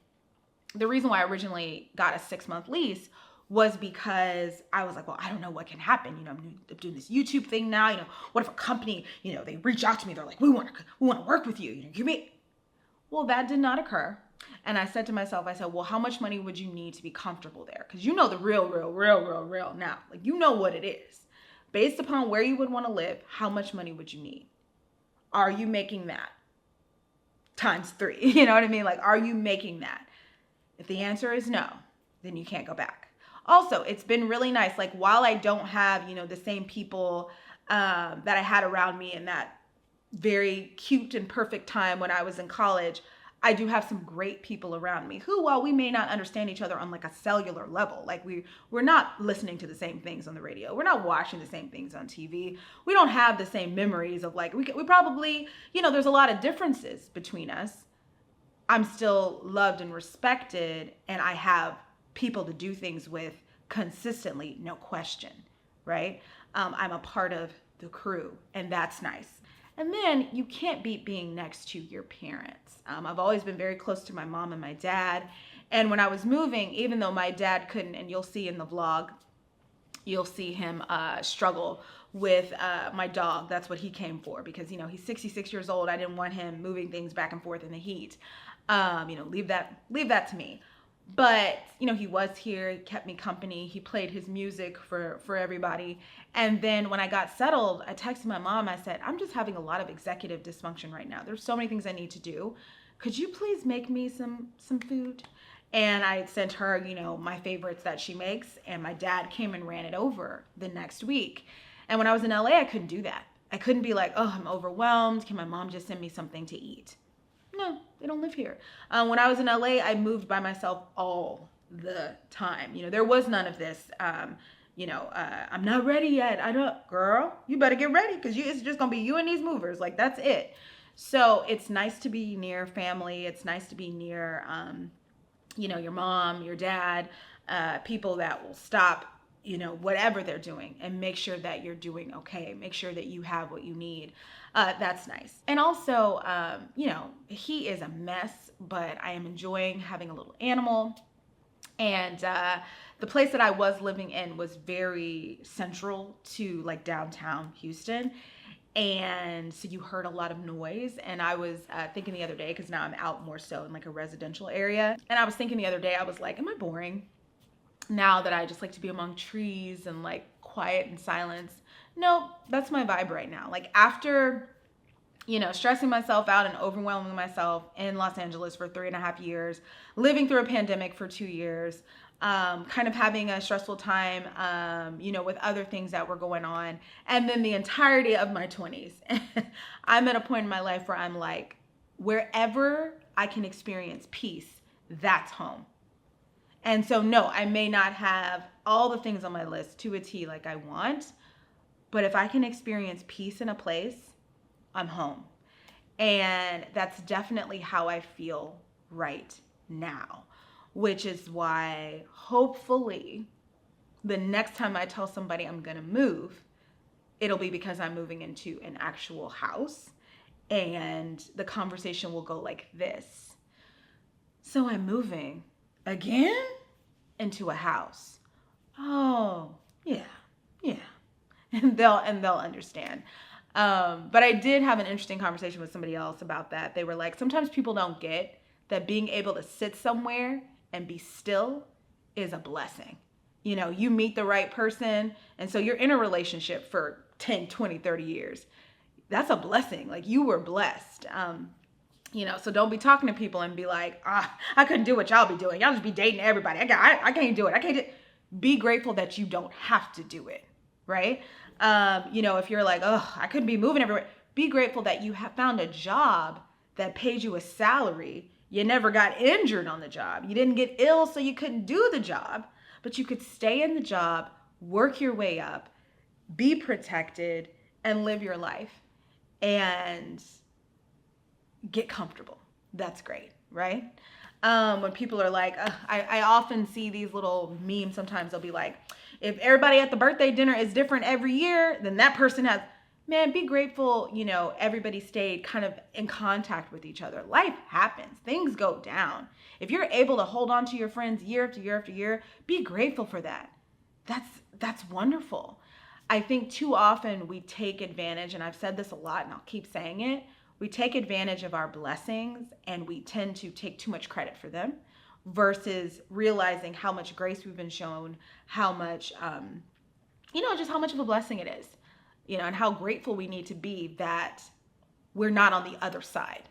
Speaker 1: the reason why I originally got a 6-month lease was because I was like, well, I don't know what can happen. I'm doing this YouTube thing now. What if a company, they reach out to me, they're like, we want to work with you. Well, that did not occur. And I said to myself, well, how much money would you need to be comfortable there? Because the real now, like, what it is. Based upon where you would want to live, how much money would you need? Are you making that times 3? You know what I mean? Like, are you making that? If the answer is no, then you can't go back. Also, it's been really nice. Like, while I don't have, the same people that I had around me in that very cute and perfect time when I was in college, I do have some great people around me who, while we may not understand each other on like a cellular level, like we're not listening to the same things on the radio, we're not watching the same things on TV, we don't have the same memories of like, we probably, there's a lot of differences between us. I'm still loved and respected, and I have people to do things with consistently, no question, right? I'm a part of the crew, and that's nice. And then you can't beat being next to your parents. I've always been very close to my mom and my dad. And when I was moving, even though my dad couldn't, and you'll see in the vlog, you'll see him struggle with my dog. That's what he came for, because, he's 66 years old. I didn't want him moving things back and forth in the heat. Leave that to me. But, he was here, he kept me company, he played his music for everybody. And then when I got settled, I texted my mom, I said, I'm just having a lot of executive dysfunction right now. There's so many things I need to do. Could you please make me some food? And I sent her, my favorites that she makes, and my dad came and ran it over the next week. And when I was in LA, I couldn't do that. I couldn't be like, oh, I'm overwhelmed. Can my mom just send me something to eat? No, they don't live here. When I was in LA, I moved by myself all the time. There was none of this, I'm not ready yet. Girl, you better get ready, because it's just going to be you and these movers. Like, that's it. So it's nice to be near family. It's nice to be near, your mom, your dad, people that will stop, whatever they're doing and make sure that you're doing okay. Make sure that you have what you need. That's nice. And also, he is a mess, but I am enjoying having a little animal. And the place that I was living in was very central to like downtown Houston. And so you heard a lot of noise. And I was thinking the other day, because now I'm out more so in like a residential area. And I was thinking the other day, I was like, am I boring now that I just like to be among trees and like quiet and silence? No, that's my vibe right now. Like, after, stressing myself out and overwhelming myself in Los Angeles for 3.5 years, living through a pandemic for 2 years, kind of having a stressful time, with other things that were going on. And then the entirety of my 20s, I'm at a point in my life where I'm like, wherever I can experience peace, that's home. And so, no, I may not have all the things on my list to a T like I want, but if I can experience peace in a place, I'm home. And that's definitely how I feel right now, which is why hopefully the next time I tell somebody I'm going to move, it'll be because I'm moving into an actual house, and the conversation will go like this. So I'm moving again into a house. Oh, yeah. And they'll understand. But I did have an interesting conversation with somebody else about that. They were like, sometimes people don't get that being able to sit somewhere and be still is a blessing. You meet the right person, and so you're in a relationship for 10, 20, 30 years. That's a blessing. Like, you were blessed. So don't be talking to people and be like, I couldn't do what y'all be doing. Y'all just be dating everybody. I can't do it. Be grateful that you don't have to do it, right? If you're like, I couldn't be moving everywhere, be grateful that you have found a job that paid you a salary. You never got injured on the job. You didn't get ill, so you couldn't do the job, but you could stay in the job, work your way up, be protected, and live your life and get comfortable. That's great, right? When people are like, I often see these little memes sometimes. They'll be like, if everybody at the birthday dinner is different every year, then that person has, man, be grateful, everybody stayed kind of in contact with each other. Life happens, things go down. If you're able to hold on to your friends year after year after year, be grateful for that. That's wonderful. I think too often we take advantage, and I've said this a lot and I'll keep saying it, we take advantage of our blessings and we tend to take too much credit for them versus realizing how much grace we've been shown, how much, just how much of a blessing it is, and how grateful we need to be that we're not on the other side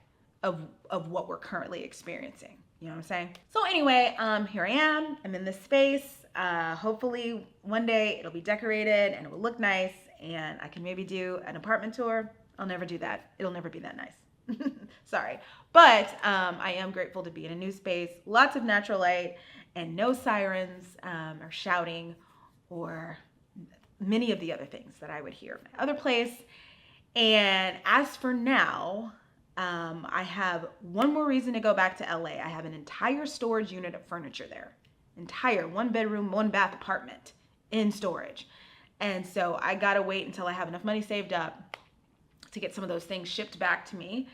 Speaker 1: of what we're currently experiencing. You know what I'm saying? So anyway, here I am. I'm in this space. Hopefully one day it'll be decorated and it will look nice and I can maybe do an apartment tour. I'll never do that. It'll never be that nice. Sorry. But I am grateful to be in a new space, lots of natural light and no sirens or shouting or many of the other things that I would hear in my other place. And as for now, I have one more reason to go back to LA. I have an entire storage unit of furniture there. Entire 1-bedroom, 1-bath apartment in storage. And so I gotta wait until I have enough money saved up to get some of those things shipped back to me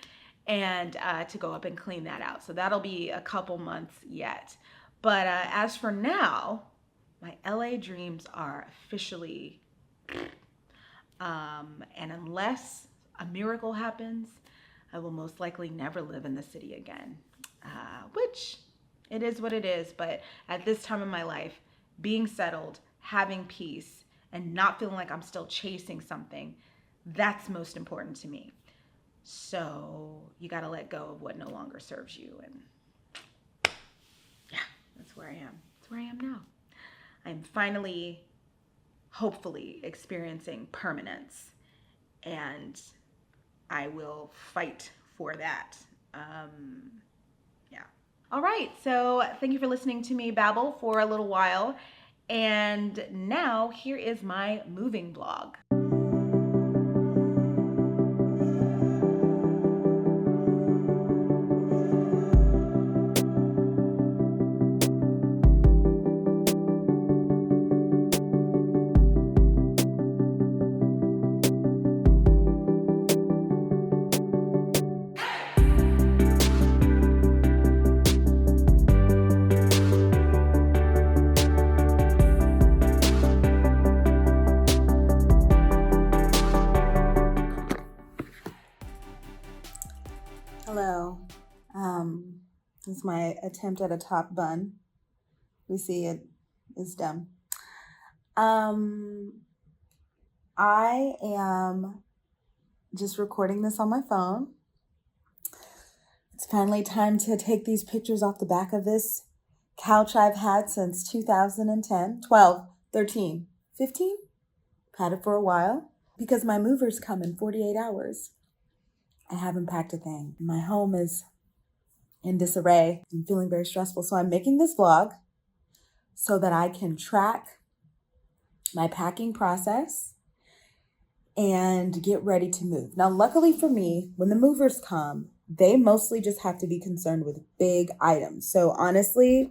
Speaker 1: and to go up and clean that out. So that'll be a couple months yet. But as for now, my LA dreams are officially, and unless a miracle happens, I will most likely never live in the city again, which it is what it is. But at this time in my life, being settled, having peace, and not feeling like I'm still chasing something, that's most important to me. So you got to let go of what no longer serves you. And yeah, that's where I am. That's where I am now. I'm finally, hopefully, experiencing permanence. And I will fight for that. Yeah. All right. So thank you for listening to me babble for a little while. And now here is my moving blog. Hello. This is my attempt at a top bun. We see it is dumb. I am just recording this on my phone. It's finally time to take these pictures off the back of this couch I've had since 2010, 12, 13, 15. Had it for a while because my movers come in 48 hours. I haven't packed a thing. My home is in disarray. I'm feeling very stressful. So I'm making this vlog so that I can track my packing process and get ready to move. Now, luckily for me, when the movers come, they mostly just have to be concerned with big items. So honestly,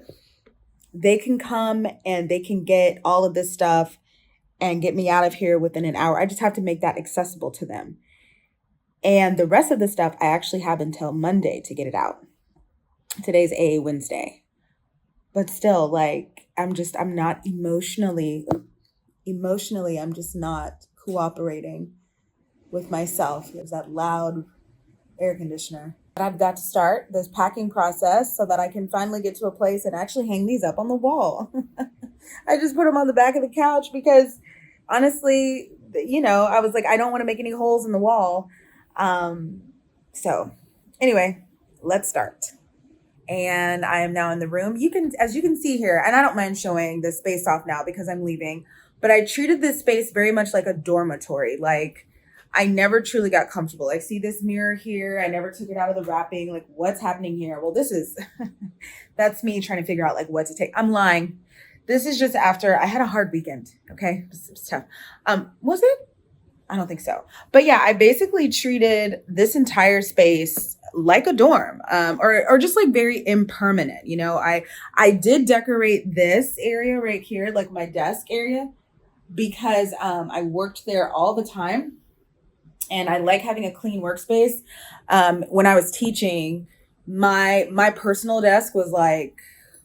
Speaker 1: they can come and they can get all of this stuff and get me out of here within an hour. I just have to make that accessible to them. And the rest of the stuff, I actually have until Monday to get it out. Today's a Wednesday. But still, like, I'm not emotionally, I'm just not cooperating with myself. There's that loud air conditioner. But I've got to start this packing process so that I can finally get to a place and actually hang these up on the wall. I just put them on the back of the couch because honestly, I was like, I don't want to make any holes in the wall. So anyway, let's start. And I am now in the room. As you can see here, and I don't mind showing the space off now because I'm leaving, but I treated this space very much like a dormitory. Like I never truly got comfortable. I see this mirror here. I never took it out of the wrapping. Like what's happening here? Well, this is, that's me trying to figure out like what to take. I'm lying. This is just after I had a hard weekend. Okay. It was tough. Was it? I don't think so. But yeah, I basically treated this entire space like a dorm, or just like very impermanent. You know, I did decorate this area right here, like my desk area, because I worked there all the time and I like having a clean workspace. When I was teaching, my personal desk was like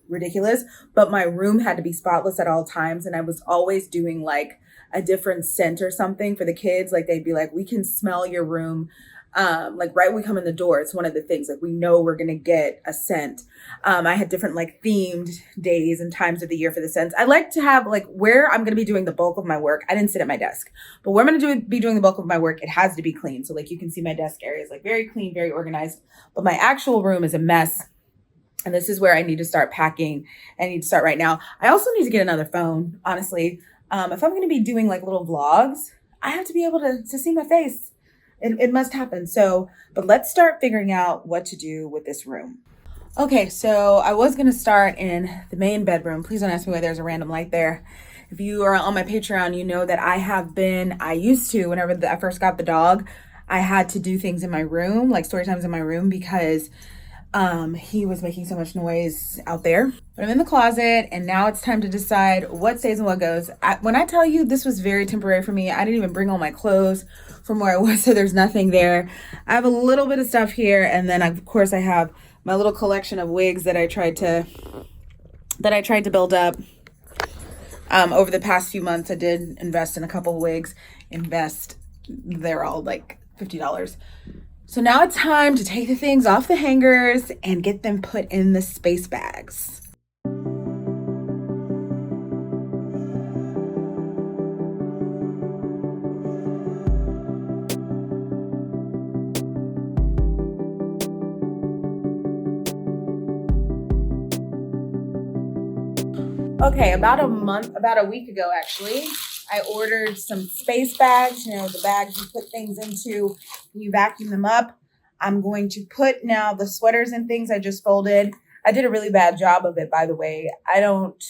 Speaker 1: ridiculous, but my room had to be spotless at all times, and I was always doing like a different scent or something for the kids. Like they'd be like, "We can smell your room." Like right when we come in the door, it's one of the things, like we know we're gonna get a scent. I had different like themed days and times of the year for the scents. I like to have like where I'm gonna be doing the bulk of my work. I didn't sit at my desk, but where I'm gonna be doing the bulk of my work, it has to be clean. So like you can see my desk area is like very clean, very organized, but my actual room is a mess. And this is where I need to start packing. I need to start right now. I also need to get another phone, honestly. If I'm gonna be doing like little vlogs, I have to be able to see my face. It must happen. So, but let's start figuring out what to do with this room. Okay, so I was gonna start in the main bedroom. Please don't ask me why there's a random light there. If you are on my Patreon, you know that I used to, whenever I first got the dog, I had to do things in my room, like story times in my room, because he was making so much noise out there. But I'm in the closet, and now it's time to decide what stays and what goes. When I tell you this was very temporary for me, I didn't even bring all my clothes from where I was, so there's nothing there. I have a little bit of stuff here, and then of course I have my little collection of wigs that I tried to build up over the past few months. I did invest in a couple of wigs. They're all like $50. So now it's time to take the things off the hangers and get them put in the space bags. Okay, about a week ago, actually, I ordered some space bags, you know, the bags you put things into, you vacuum them up. I'm going to put now the sweaters and things I just folded. I did a really bad job of it, by the way. I don't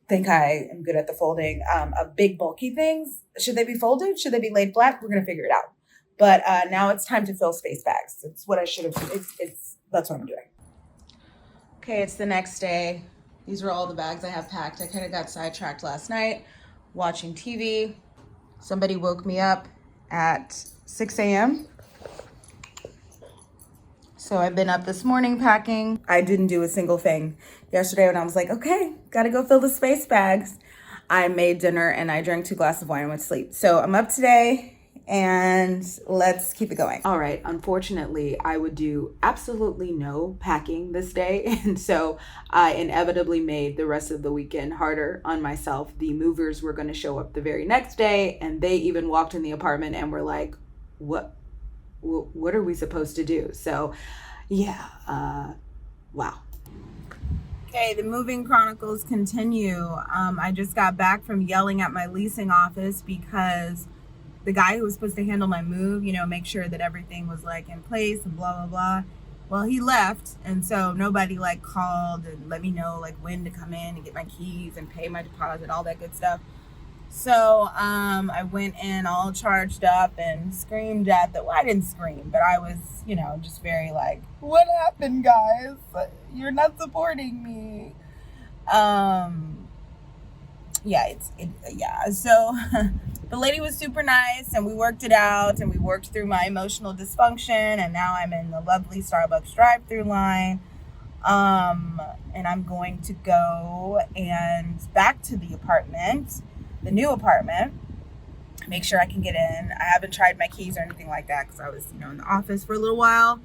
Speaker 1: think I am good at the folding of big, bulky things. Should they be folded? Should they be laid flat? We're going to figure it out. But now it's time to fill space bags. It's what I should have. That's what I'm doing. Okay, it's the next day. These were all the bags I have packed. I kind of got sidetracked last night watching TV. Somebody woke me up at 6 a.m. So I've been up this morning packing. I didn't do a single thing yesterday when I was like, okay, gotta go fill the space bags. I made dinner and I drank 2 glasses of wine and went to sleep. So I'm up today and let's keep it going. All right, unfortunately, I would do absolutely no packing this day. And so I inevitably made the rest of the weekend harder on myself. The movers were gonna show up the very next day, and they even walked in the apartment and were like, what are we supposed to do? So yeah, wow. Okay, the moving chronicles continue. I just got back from yelling at my leasing office because the guy who was supposed to handle my move, you know, make sure that everything was like in place and blah, blah, blah. Well, he left. And so nobody like called and let me know like when to come in and get my keys and pay my deposit, all that good stuff. So I went in all charged up and screamed at well, I didn't scream, but I was, you know, just very like, what happened, guys? You're not supporting me. So the lady was super nice and we worked it out and we worked through my emotional dysfunction, and now I'm in the lovely Starbucks drive-through line. And I'm going to go and back to the apartment, the new apartment, make sure I can get in. I haven't tried my keys or anything like that because I was, you know, in the office for a little while.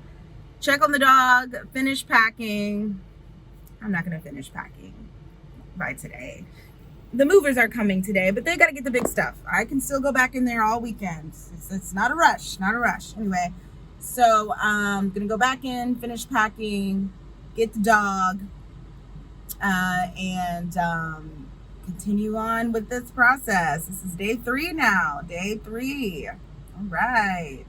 Speaker 1: Check on the dog, finish packing. I'm not going to finish packing by today. The movers are coming today, but they got to get the big stuff. I can still go back in there all weekend. It's not a rush, Anyway, so I'm going to go back in, finish packing, get the dog, and continue on with this process. This is day 3 now. Day 3. All right.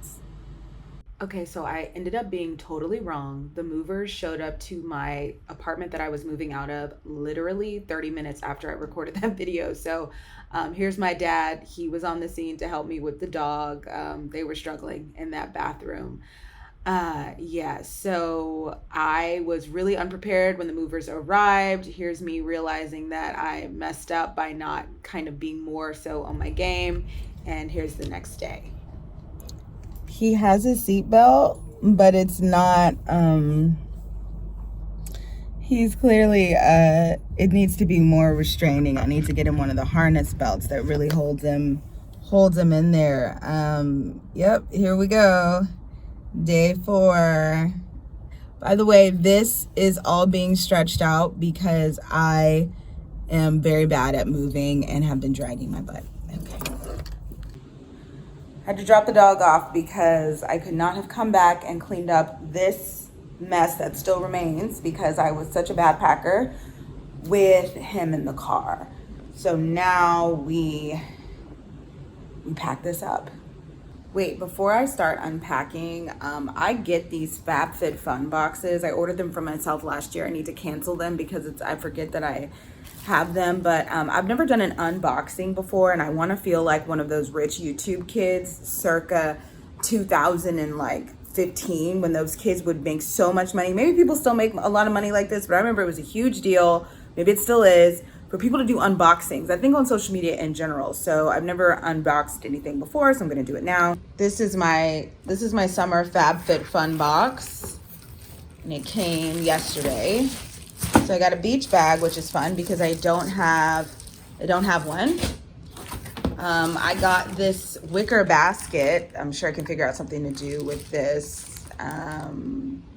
Speaker 1: Okay, so I ended up being totally wrong. The movers showed up to my apartment that I was moving out of literally 30 minutes after I recorded that video. So here's my dad. He was on the scene to help me with the dog. They were struggling in that bathroom. Yeah, so I was really unprepared when the movers arrived. Here's me realizing that I messed up by not kind of being more so on my game. And here's the next day. He has a seatbelt, but it's not, he's clearly, it needs to be more restraining. I need to get him one of the harness belts that really holds him in there. Yep, here we go. Day 4. By the way, this is all being stretched out because I am very bad at moving and have been dragging my butt. Okay. I had to drop the dog off because I could not have come back and cleaned up this mess that still remains because I was such a bad packer with him in the car. So now we pack this up. Wait, before I start unpacking, I get these FabFitFun boxes. I ordered them for myself last year. I need to cancel them because I forget that I have them, but I've never done an unboxing before, and I want to feel like one of those rich YouTube kids circa 2015 when those kids would make so much money. Maybe people still make a lot of money like this, but I remember it was a huge deal. Maybe it still is for people to do unboxings, I think, on social media in general. So I've never unboxed anything before, so I'm gonna do it now. This is my summer FabFitFun box, and it came yesterday. So I got a beach bag, which is fun because I don't have one. I got this wicker basket. I'm sure I can figure out something to do with this.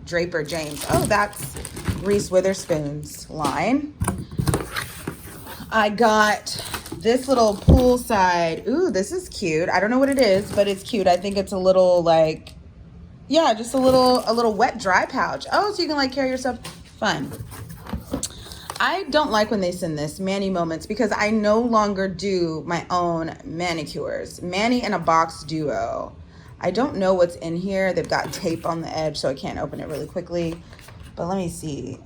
Speaker 1: Draper James. Oh, that's Reese Witherspoon's line. I got this little poolside. Ooh, this is cute. I don't know what it is, but it's cute. I think it's a little like, yeah, just a little wet dry pouch. Oh, so you can like carry your stuff. Fun. I don't like when they send this Manny Moments because I no longer do my own manicures. Manny and a Box Duo. I don't know what's in here. They've got tape on the edge, so I can't open it really quickly. But let me see.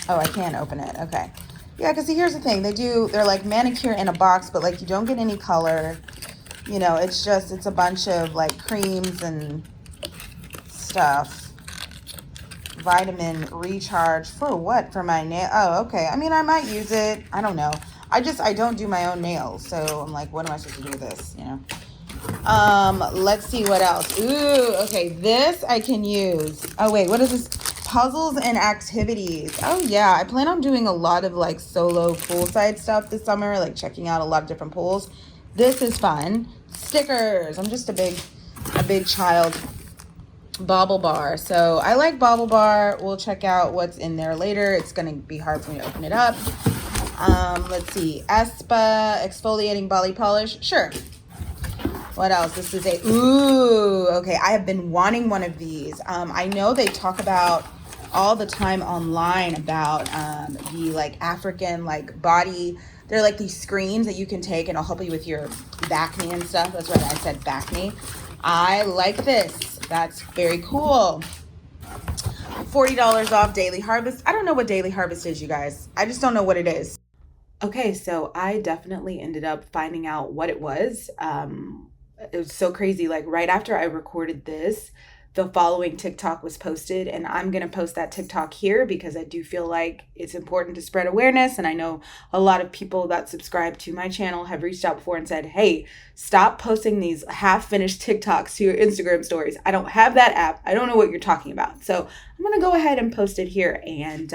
Speaker 1: Oh, I can open it. Okay. Yeah, because see, here's the thing. They're like manicure in a box, but like you don't get any color. You know, it's a bunch of like creams and stuff. Vitamin recharge for what? For my nail? Oh, okay. I mean, I might use it. I don't know. I don't do my own nails, so I'm like, what am I supposed to do with this? You know. Let's see what else. Ooh, okay. This I can use. Oh wait, what is this? Puzzles and activities. Oh yeah, I plan on doing a lot of like solo poolside stuff this summer, like checking out a lot of different pools. This is fun. Stickers. I'm just a big child. Bobble bar. So I like Bobble bar. We'll check out what's in there later. It's gonna be hard for me to open it up. Let's see. Espa exfoliating body polish. Sure. What else? This is okay. I have been wanting one of these. I know they talk about all the time online about the like African like body. They're like these screens that you can take and it'll help you with your back knee and stuff. That's right, I said back knee. I like this. That's very cool. $40 off Daily Harvest. I don't know what Daily Harvest is, you guys. I just don't know what it is. Okay, so I definitely ended up finding out what it was. It was so crazy. Like right after I recorded this, the following TikTok was posted, and I'm going to post that TikTok here because I do feel like it's important to spread awareness. And I know a lot of people that subscribe to my channel have reached out before and said, hey, stop posting these half-finished TikToks to your Instagram stories. I don't have that app. I don't know what you're talking about. So I'm going to go ahead and post it here. And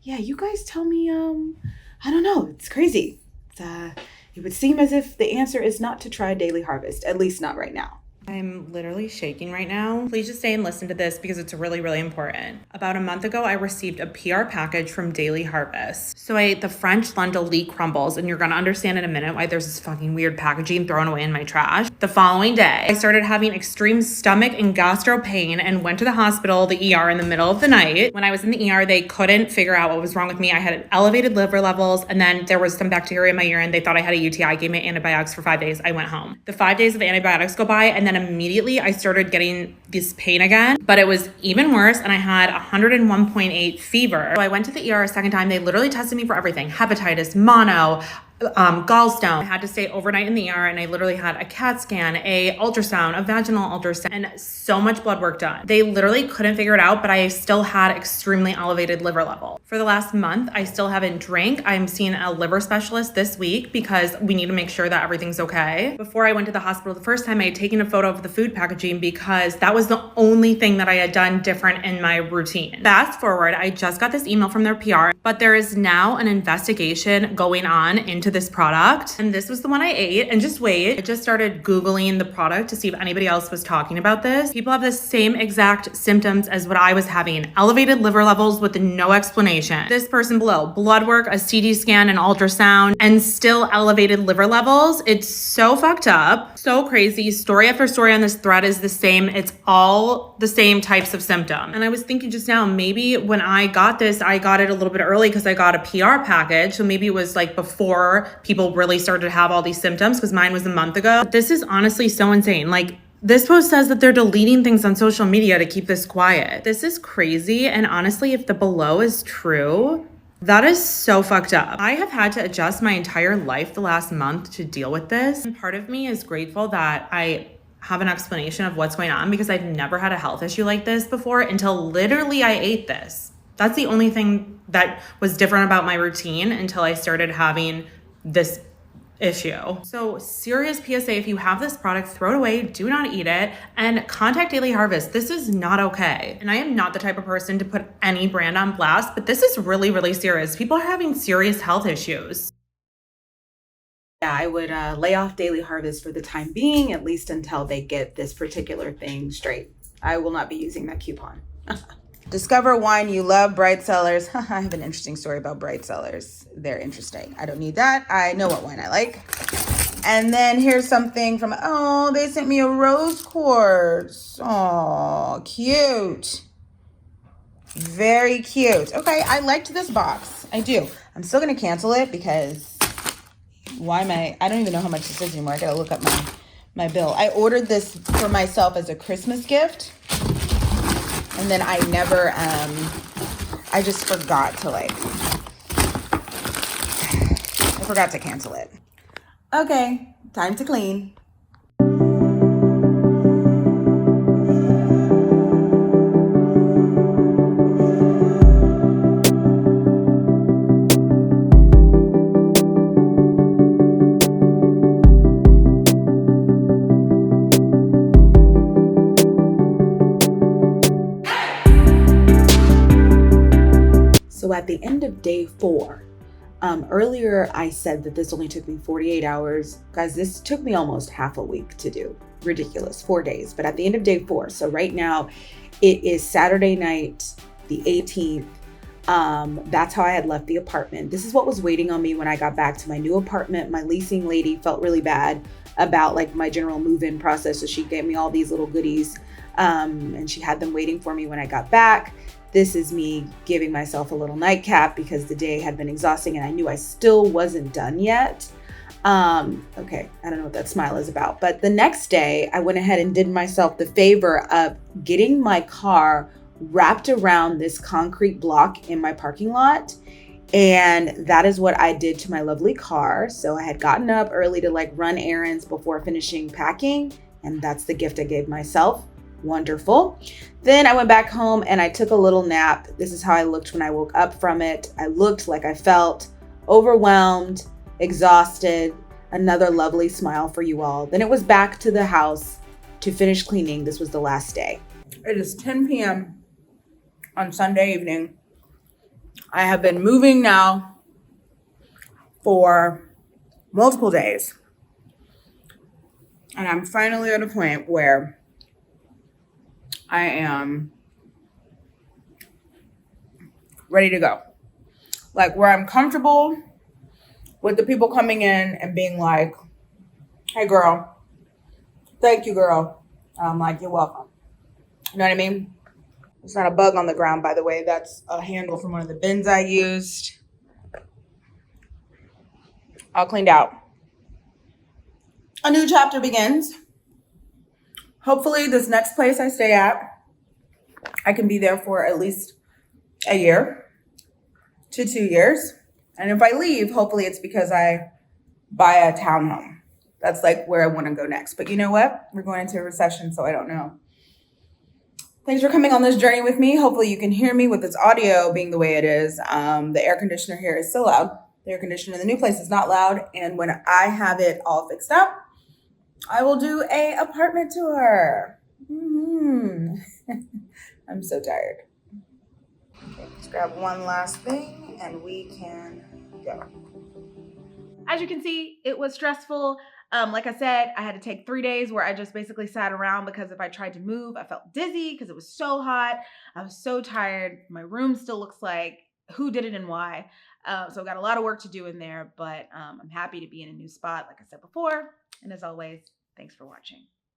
Speaker 1: yeah, you guys tell me, I don't know. It's crazy. It would seem as if the answer is not to try Daily Harvest, at least not right now.
Speaker 2: I'm literally shaking right now. Please just stay and listen to this because it's really, really important. About a month ago, I received a PR package from Daily Harvest. So I ate the French lentil leek crumbles, and you're gonna understand in a minute why there's this fucking weird packaging thrown away in my trash. The following day, I started having extreme stomach and gastro pain and went to the hospital, the ER, in the middle of the night. When I was in the ER, they couldn't figure out what was wrong with me. I had elevated liver levels, and then there was some bacteria in my urine. They thought I had a UTI, gave me antibiotics for 5 days. I went home. The 5 days of antibiotics go by, and then and immediately I started getting this pain again, but it was even worse and I had 101.8 fever. So I went to the ER a second time. They literally tested me for everything: hepatitis, mono, gallstone. I had to stay overnight in the ER and I literally had a CAT scan, a ultrasound, a vaginal ultrasound, and so much blood work done. They literally couldn't figure it out, but I still had extremely elevated liver level. For the last month, I still haven't drank. I'm seeing a liver specialist this week because we need to make sure that everything's okay. Before I went to the hospital the first time, I had taken a photo of the food packaging because that was the only thing that I had done different in my routine. Fast forward, I just got this email from their PR, but there is now an investigation going on into this product. And this was the one I ate. And just wait, I just started Googling the product to see if anybody else was talking about this. People have the same exact symptoms as what I was having: elevated liver levels with no explanation. This person below, blood work, a CT scan, an ultrasound, and still elevated liver levels. It's so fucked up, so crazy. Story after story on this thread is the same. It's all the same types of symptoms. And I was thinking just now, maybe when I got this, I got it a little bit early because I got a PR package. So maybe it was like before people really started to have all these symptoms, because mine was a month ago. But this is honestly so insane. Like, this post says that they're deleting things on social media to keep this quiet. This is crazy. And honestly, if the below is true, that is so fucked up. I have had to adjust my entire life the last month to deal with this. And part of me is grateful that I have an explanation of what's going on, because I've never had a health issue like this before until literally I ate this. That's the only thing that was different about my routine until I started having this issue. So serious PSA, if you have this product, throw it away, do not eat it, and contact Daily Harvest. This is not okay. And I am not the type of person to put any brand on blast, but this is really, really serious. People are having serious health issues.
Speaker 1: Yeah, I would lay off Daily Harvest for the time being, at least until they get this particular thing straight. I will not be using that coupon. Discover wine you love, Bright Cellars. I have an interesting story about Bright Cellars. They're interesting. I don't need that. I know what wine I like. And then here's something from, oh, they sent me a rose quartz. Oh, cute. Very cute. Okay, I liked this box. I do. I'm still going to cancel it because I don't even know how much this is anymore. I got to look up my bill. I ordered this for myself as a Christmas gift. And then I never, I just forgot to I forgot to cancel it. Okay, time to clean. So at the end of day 4, earlier I said that this only took me 48 hours. Guys, this took me almost half a week to do. Ridiculous, 4 days. But at the end of day 4, so right now it is Saturday night, the 18th. That's how I had left the apartment. This is what was waiting on me when I got back to my new apartment. My leasing lady felt really bad about like my general move-in process. So she gave me all these little goodies, and she had them waiting for me when I got back. This is me giving myself a little nightcap because the day had been exhausting and I knew I still wasn't done yet. Okay, I don't know what that smile is about. But the next day, I went ahead and did myself the favor of getting my car wrapped around this concrete block in my parking lot. And that is what I did to my lovely car. So I had gotten up early to like run errands before finishing packing. And that's the gift I gave myself. Wonderful. Then I went back home and I took a little nap. This is how I looked when I woke up from it. I looked like I felt overwhelmed, exhausted. Another lovely smile for you all. Then it was back to the house to finish cleaning. This was the last day. It is 10 p.m. on Sunday evening. I have been moving now for multiple days. And I'm finally at a point where I am ready to go. Like where I'm comfortable with the people coming in and being like, hey girl, thank you girl. I'm like, you're welcome. You know what I mean? It's not a bug on the ground, by the way. That's a handle from one of the bins I used. All cleaned out. A new chapter begins.
Speaker 3: hopefully this next place I stay at, I can be there for at least a year to 2 years. And if I leave, hopefully it's because I buy a townhome. That's like where I want to go next. But you know what? We're going into a recession, so I don't know. Thanks for coming on this journey with me. Hopefully you can hear me with this audio being the way it is. The air conditioner here is so loud. The air conditioner in the new place is not loud. And when I have it all fixed up, I will do a apartment tour. I'm so tired. Okay, let's grab one last thing and we can go.
Speaker 1: As you can see, it was stressful. Like I said, I had to take 3 days where I just basically sat around because if I tried to move, I felt dizzy because it was so hot. I was so tired. My room still looks like who did it and why. So I've got a lot of work to do in there, but I'm happy to be in a new spot, like I said before. And as always, thanks for watching.